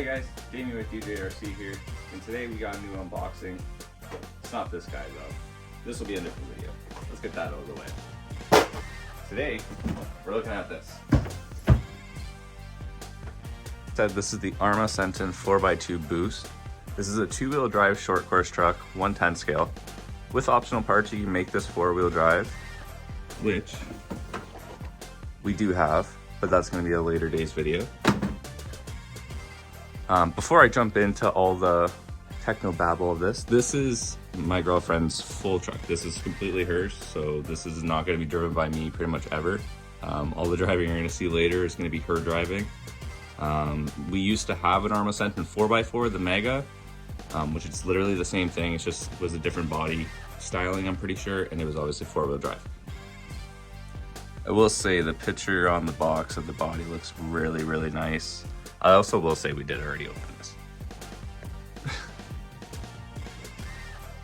Hey guys, Jamie with DJRC here, and today we got a new unboxing. It's not this guy though. This will be a different video. Let's get that out of the way. Today, we're looking at this. This is the Arrma Senton 4x2 Boost. This is a two-wheel drive short course truck, 1/10 scale. With optional parts, you can make this four-wheel drive, which we do have, but that's going to be a later day's video. Before I jump into all the techno babble of this is my girlfriend's full truck. This is completely hers, so this is not going to be driven by me pretty much ever. All the driving you're going to see later is going to be her driving. We used to have an Arrma Senton 4x4, the Mega, which is literally the same thing. It just was a different body styling, I'm pretty sure, and it was obviously four-wheel drive. I will say the picture on the box of the body looks really, really nice. I also will say we did already open this.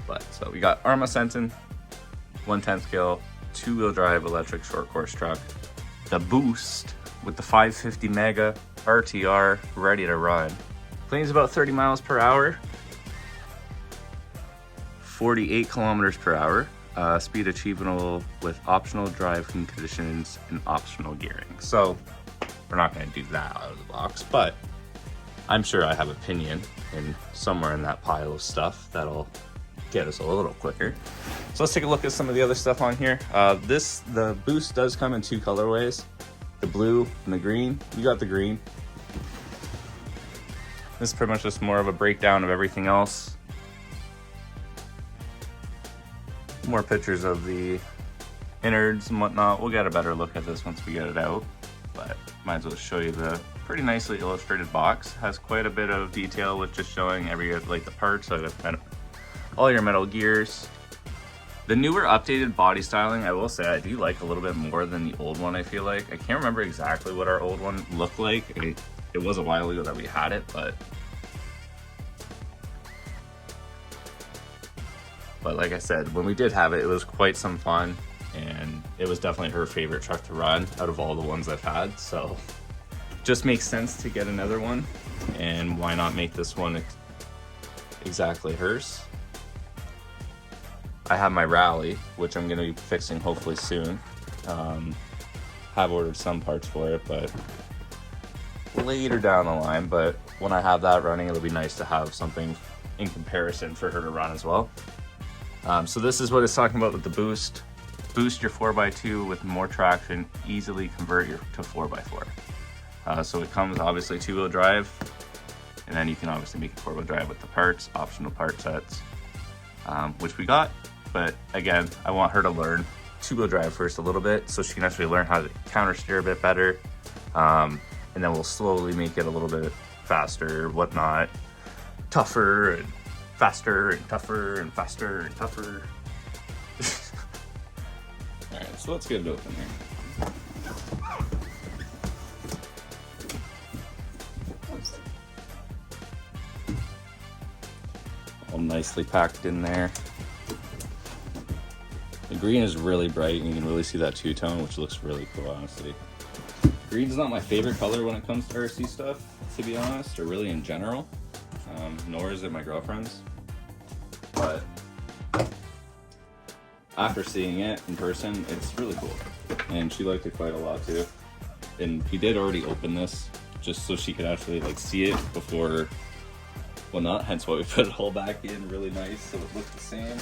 But so we got Arrma Senton, 1/10 scale, two-wheel drive electric short course truck. The Boost with the 550 Mega RTR ready to run. Claims about 30 miles per hour, 48 kilometers per hour. Speed achievable with optional drive conditions and optional gearing. So we're not going to do that out of the box, but I'm sure I have opinion in somewhere in that pile of stuff that'll get us a little quicker. So let's take a look at some of the other stuff on here. The Boost does come in two colorways, the blue and the green. You got the green. This is pretty much just more of a breakdown of everything else. More pictures of the innards and whatnot. We'll get a better look at this once we get it out, but might as well show you the pretty nicely illustrated box. Has quite a bit of detail with just showing the parts, so all your metal gears. The newer updated body styling, I will say I do like a little bit more than the old one. I feel like I can't remember exactly what our old one looked like. It was a while ago that we had it, but like I said, when we did have it, it was quite some fun, and it was definitely her favorite truck to run out of all the ones I've had. So just makes sense to get another one, and why not make this one exactly hers. I have my Rally, which I'm going to be fixing hopefully soon. Have ordered some parts for it, but later down the line. But when I have that running, it'll be nice to have something in comparison for her to run as well. So this is what it's talking about with the Boost. Boost your 4x2 with more traction, easily convert your to 4x4. So it comes obviously two-wheel drive, and then you can obviously make it four-wheel drive with the parts, optional part sets, which we got. But again, I want her to learn two-wheel drive first a little bit, so she can actually learn how to counter steer a bit better, and then we'll slowly make it a little bit faster, whatnot, tougher and faster and tougher and faster and tougher. All right, so let's get it open here. All nicely packed in there. The green is really bright, and you can really see that two-tone, which looks really cool, honestly. Green's not my favorite color when it comes to RC stuff, to be honest, or really in general. Nor is it my girlfriend's. But after seeing it in person, it's really cool, and she liked it quite a lot too. And we did already open this just so she could actually see it before whatnot, hence why we put it all back in really nice so it looks the same.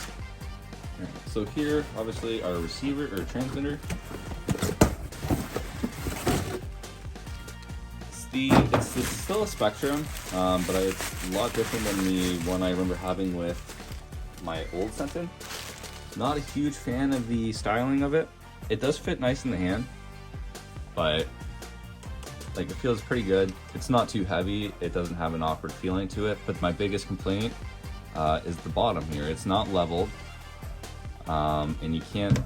So here, obviously, our receiver or transmitter. It's still a Spectrum, but it's a lot different than the one I remember having with my old Senton. Not a huge fan of the styling of it. It does fit nice in the hand, but it feels pretty good. It's not too heavy. It doesn't have an awkward feeling to it, but my biggest complaint is the bottom here. It's not leveled, and you can't,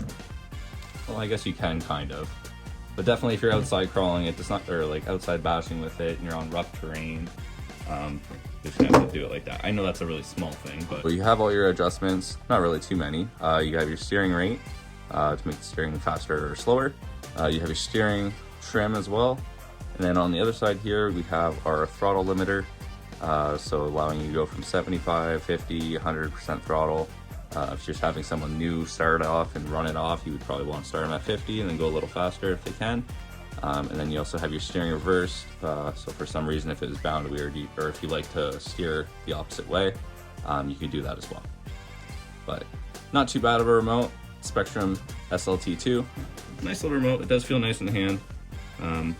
well, I guess you can kind of. But definitely if you're outside crawling it, or outside bashing with it, and you're on rough terrain, you just have to do it like that. I know that's a really small thing, but you have all your adjustments, not really too many. You have your steering rate to make the steering faster or slower. You have your steering trim as well. And then on the other side here, we have our throttle limiter So allowing you to go from 75, 50, 100% throttle. If you're just having someone new start off and run it off, you would probably want to start them at 50 and then go a little faster if they can. And then you also have your steering reversed. So for some reason, if it is bound weird, or if you like to steer the opposite way, you can do that as well. But not too bad of a remote. Spectrum SLT2. Nice little remote. It does feel nice in the hand.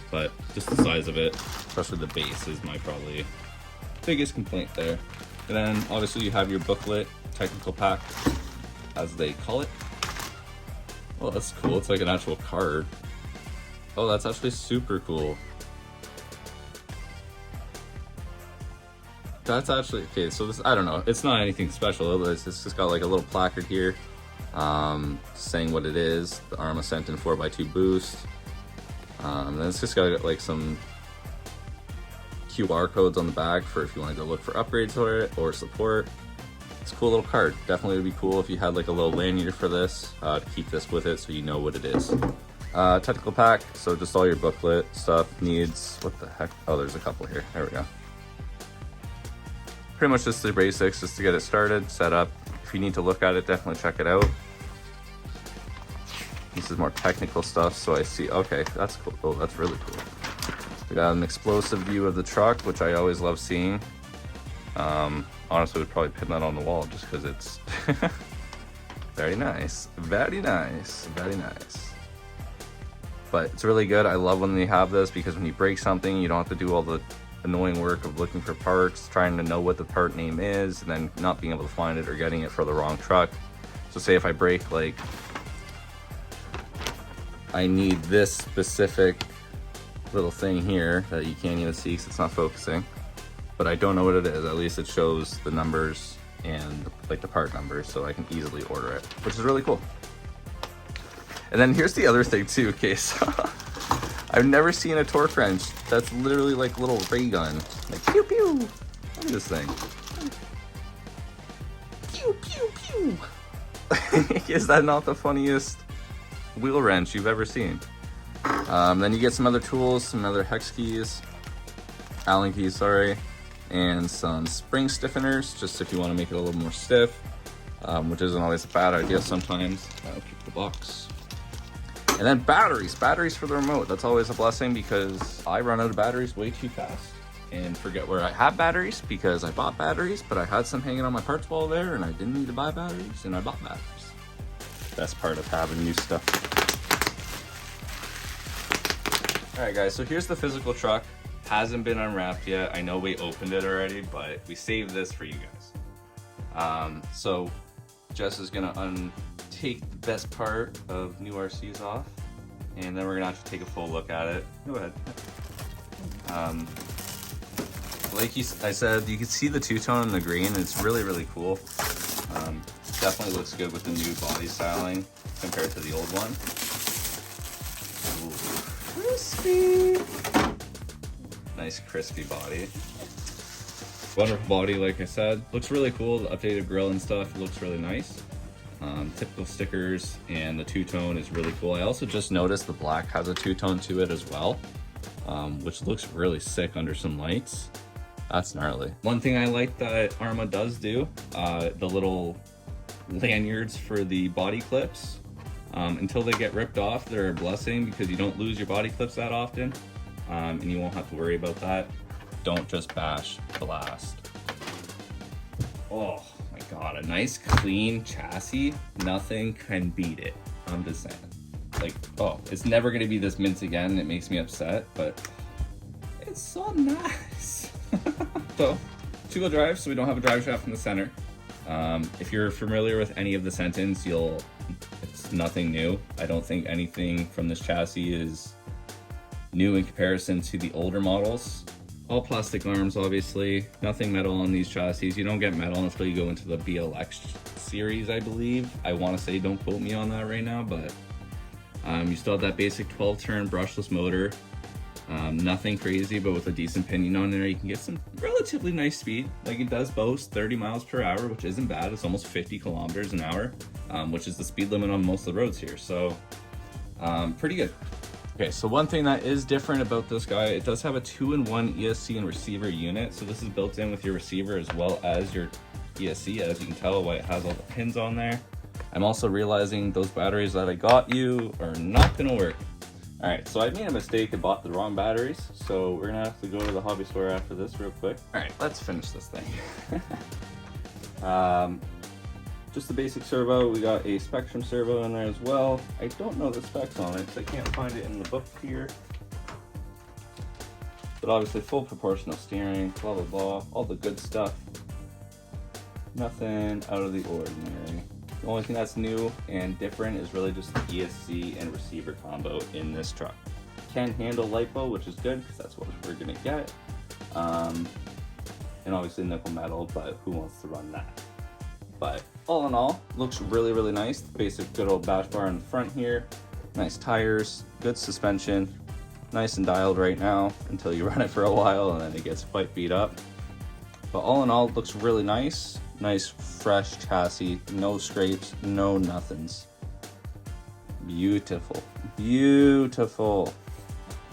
But just the size of it, especially the base, is my probably biggest complaint there. And then obviously you have your booklet, technical pack, as they call it. Well, that's cool. It's like an actual card. Oh, that's actually super cool. That's actually, okay, so this, I don't know, it's not anything special. It's just got like a little placard here saying what it is, the Arrma Senton 4x2 boost. And then it's just got like some QR codes on the back for if you wanted to look for upgrades for it or support. It's a cool little card. Definitely would be cool if you had like a little lanyard for this to keep this with it so you know what it is. Technical pack, so just all your booklet stuff needs, what the heck? Oh, there's a couple here. There we go. Pretty much just the basics, just to get it started, set up. If you need to look at it, definitely check it out. This is more technical stuff, so I see, okay, that's cool. Oh, that's really cool. We got an explosive view of the truck, which I always love seeing. Honestly, would probably pin that on the wall just because it's very nice, very nice, very nice. But it's really good. I love when they have this because when you break something, you don't have to do all the annoying work of looking for parts, trying to know what the part name is, and then not being able to find it or getting it for the wrong truck. So say if I break, like, I need this specific little thing here that you can't even see because it's not focusing, but I don't know what it is. At least it shows the numbers and like the part numbers, so I can easily order it, which is really cool. And then here's the other thing too, okay, so I've never seen a torque wrench that's literally like a little ray gun. Like pew pew. Look at this thing. Pew pew pew. Is that not the funniest wheel wrench you've ever seen? Then you get some other tools, some other hex keys, Allen keys, sorry, and some spring stiffeners, just if you want to make it a little more stiff, which isn't always a bad idea sometimes. I'll keep the box. And then batteries for the remote. That's always a blessing because I run out of batteries way too fast and forget where I have batteries because I bought batteries, but I had some hanging on my parts wall there and I didn't need to buy batteries and I bought batteries. Best part of having new stuff. All right guys, so here's the physical truck. Hasn't been unwrapped yet. I know we opened it already, but we saved this for you guys. So Jess is gonna take the best part of new RCs off, and then we're gonna have to take a full look at it. Go ahead. Like I said, you can see the two-tone in the green. It's really, really cool. Definitely looks good with the new body styling compared to the old one. Ooh, crispy. Nice crispy body. Wonderful body, like I said. Looks really cool. The updated grille and stuff looks really nice. Typical stickers, and the two-tone is really cool. I also just noticed the black has a two-tone to it as well, which looks really sick under some lights. That's gnarly. One thing I like that Arrma does do, the little lanyards for the body clips. Until they get ripped off, they're a blessing because you don't lose your body clips that often, and you won't have to worry about that. Don't just bash, blast. Oh my God, a nice clean chassis, nothing can beat it. I'm just saying. Like, oh, it's never gonna be this mint again. It makes me upset, but it's so nice. So, two-wheel drive, so we don't have a drive shaft in the center. If you're familiar with any of the Sentons, it's nothing new. I don't think anything from this chassis is new in comparison to the older models. All plastic arms, obviously. Nothing metal on these chassis. You don't get metal until you go into the BLX series, I believe. I want to say, don't quote me on that right now, but you still have that basic 12-turn brushless motor. Nothing crazy, but with a decent pinion on there, you can get some relatively nice speed. Like, it does boast 30 miles per hour, which isn't bad. It's almost 50 kilometers an hour, which is the speed limit on most of the roads here. So, pretty good. Okay, so one thing that is different about this guy, it does have a 2-in-1 ESC and receiver unit. So this is built in with your receiver as well as your ESC, as you can tell why it has all the pins on there. I'm also realizing those batteries that I got you are not gonna work. All right, so I made a mistake and bought the wrong batteries. So we're gonna have to go to the hobby store after this real quick. All right, let's finish this thing. Just the basic servo. We got a Spectrum servo in there as well. I don't know the specs on it, so I can't find it in the book here. But obviously full proportional steering, blah, blah, blah, all the good stuff. Nothing out of the ordinary. The only thing that's new and different is really just the ESC and receiver combo in this truck. Can handle LiPo, which is good because that's what we're gonna get. And obviously nickel metal, but who wants to run that? But all in all, looks really, really nice. Basic good old bash bar in the front here. Nice tires, good suspension, nice and dialed right now until you run it for a while and then it gets quite beat up. But all in all, it looks really nice. Nice, fresh chassis, no scrapes, no nothings. Beautiful, beautiful.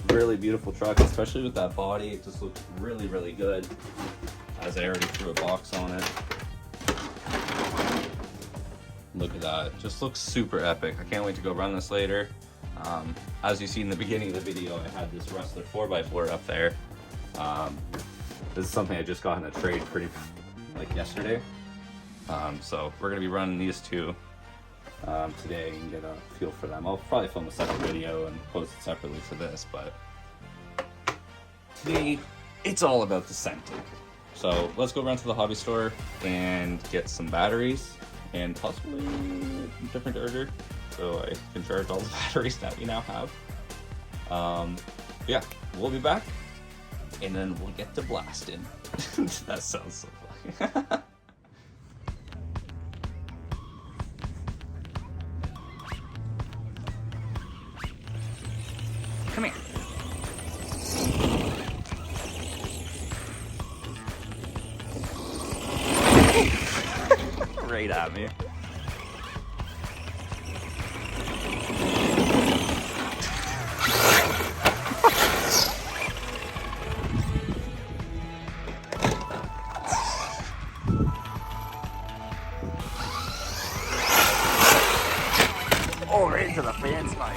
Really beautiful truck, especially with that body. It just looks really, really good. As I already threw a box on it. Look at that, it just looks super epic. I can't wait to go run this later. As you see in the beginning of the video, I had this Wrestler 4x4 up there. This is something I just got in a trade pretty like yesterday. So we're gonna be running these two today and get a feel for them. I'll probably film a separate video and post it separately for this, but today it's all about the Senton. So let's go run to the hobby store and get some batteries and possibly a different charger so I can charge all the batteries that we now have. Yeah, we'll be back and then we'll get to blasting. That sounds so funny. Come here. Right at me. Oh, right into the fan spike.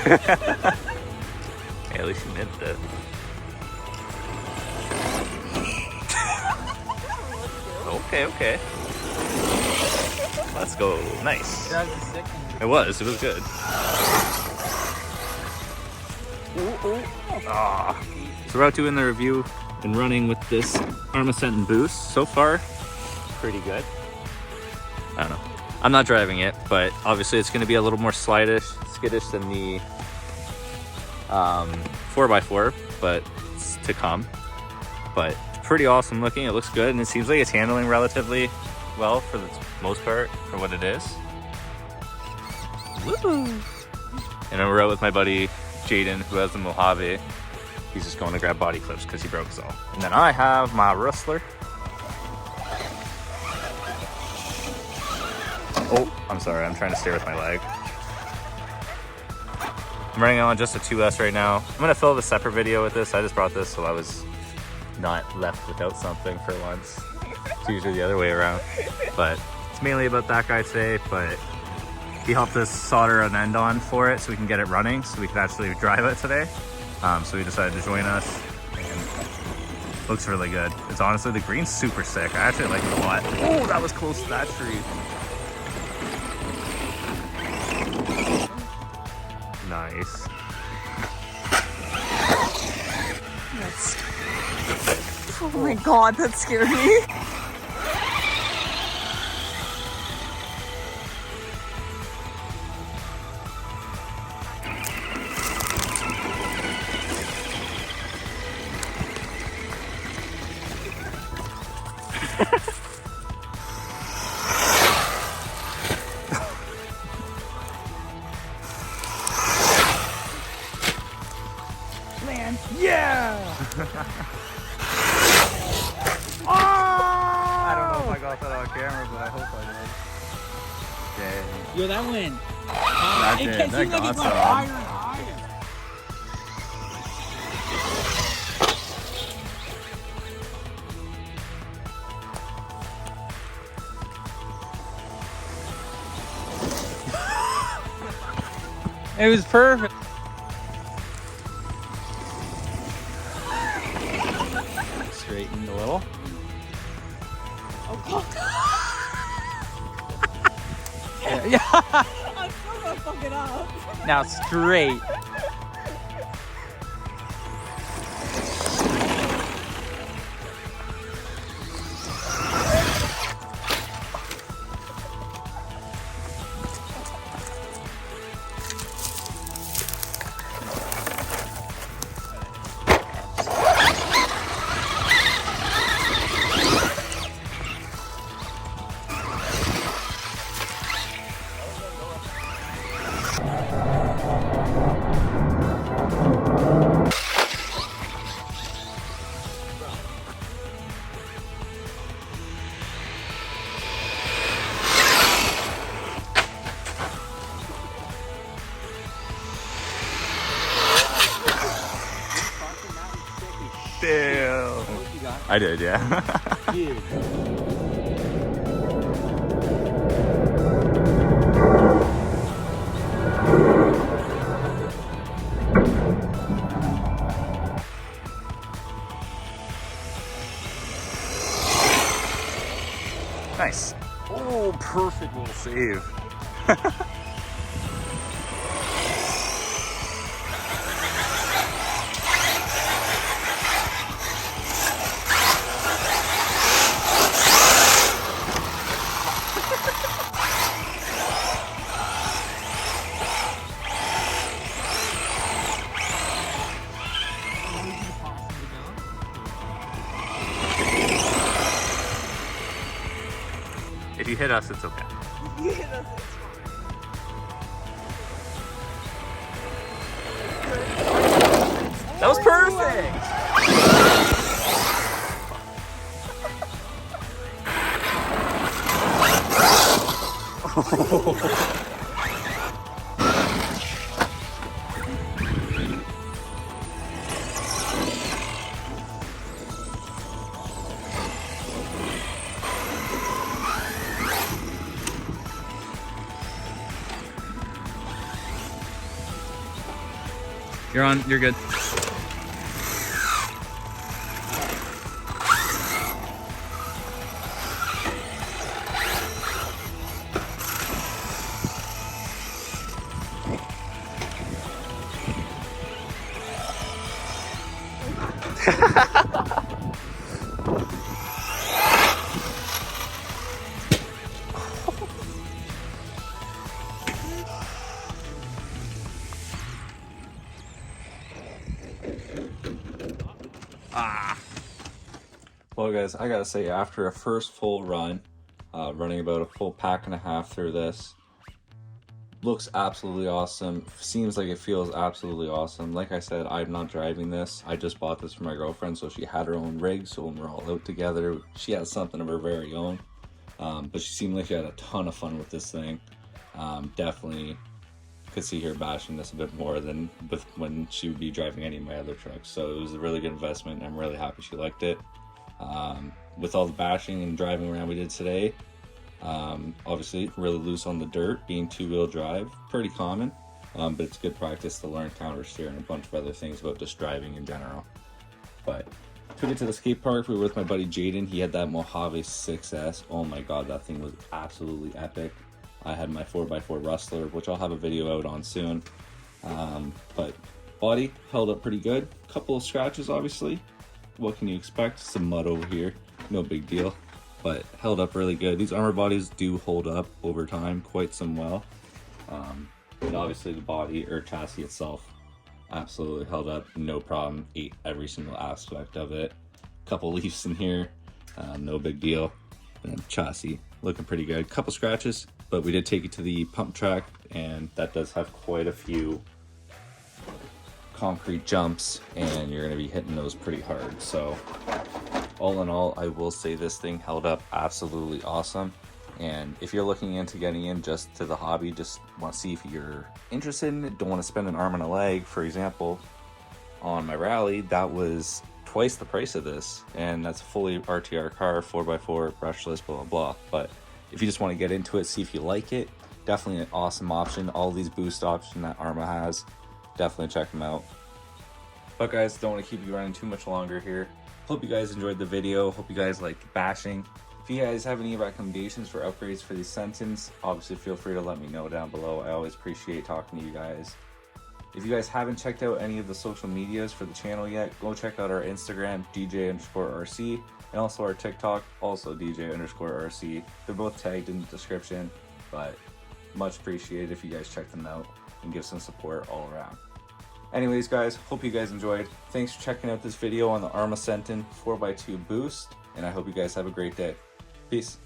Hey, at least you meant that. Okay. Let's go. Nice. It was good. So we're out doing the review and running with this Arrma Senton boost. So far, pretty good. I don't know. I'm not driving it, but obviously it's going to be a little more skittish than the 4x4, but it's to come. But it's pretty awesome looking. It looks good, and it seems like it's handling relatively well for the most part for what it is. Woo! And then we're out with my buddy Jaden, who has the Mojave. He's just going to grab body clips because he broke his all. And then I have my Rustler. Oh, I'm sorry, I'm trying to steer with my leg. I'm running on just a 2S right now. I'm gonna film a separate video with this. I just brought this so I was not left without something for once. It's usually the other way around. But it's mainly about that guy today, but he helped us solder an end on for it so we can get it running, so we can actually drive it today. So he decided to join us. And Looks really good. It's honestly, the green's super sick. I actually like it a lot. Oh, that was close to that tree. Nice. Oh my god, that scared me. Man, yeah! Oh! I don't know if I got that on camera, but I hope I did. Dang. Yo, that went. That It did. seems That like got it went some. higher and higher. It was perfect. Straightened a little. Oh god. Yeah. I'm still gonna fuck it up. Now straight. Damn. I did, yeah. Nice. Oh, perfect little save. If you hit us, it's okay. Yeah, That was perfect! You're on. You're good. Well guys, I gotta say, after a first full run, running about a full pack and a half through this, looks absolutely awesome. Seems like it feels absolutely awesome. Like I said, I'm not driving this. I just bought this for my girlfriend, so she had her own rig, so when we're all out together, she has something of her very own. But she seemed like she had a ton of fun with this thing. Definitely could see her bashing this a bit more than with when she would be driving any of my other trucks. So it was a really good investment, and I'm really happy she liked it. With all the bashing and driving around we did today, obviously really loose on the dirt, being two-wheel drive, pretty common, but it's good practice to learn counter steer and a bunch of other things about just driving in general. But Took it to the skate park. We were with my buddy Jaden. He had that Mojave 6S. Oh my god, that thing was absolutely epic. I had my 4x4 Rustler, which I'll have a video out on soon. But body held up pretty good. Couple of scratches, obviously. What can you expect? Some mud over here. No big deal. But held up really good. These Arrma bodies do hold up over time quite some well. But obviously the body or chassis itself absolutely held up, no problem. Ate every single aspect of it. Couple leaves in here, no big deal. And chassis looking pretty good. Couple scratches, but we did take it to the pump track, and that does have quite a few concrete jumps, and you're gonna be hitting those pretty hard. So all in all, I will say this thing held up absolutely awesome. And if you're looking into getting in just to the hobby, just want to see if you're interested in it, don't want to spend an arm and a leg, for example, on my rally, that was twice the price of this. And that's a fully RTR car, 4x4, brushless, blah, blah, blah. But if you just want to get into it, see if you like it, definitely an awesome option. All these boost options that Arrma has, definitely check them out. But guys, don't want to keep you running too much longer here. Hope you guys enjoyed the video. Hope you guys liked bashing. If you guys have any recommendations for upgrades for these Sentons, obviously feel free to let me know down below. I always appreciate talking to you guys. If you guys haven't checked out any of the social medias for the channel yet, go check out our Instagram, DJ_RC, and also our TikTok, also DJ_RC. They're both tagged in the description, but much appreciated if you guys check them out and give some support all around. Anyways guys, hope you guys enjoyed. Thanks for checking out this video on the Arrma Senton 4x2 boost, and I hope you guys have a great day. Peace.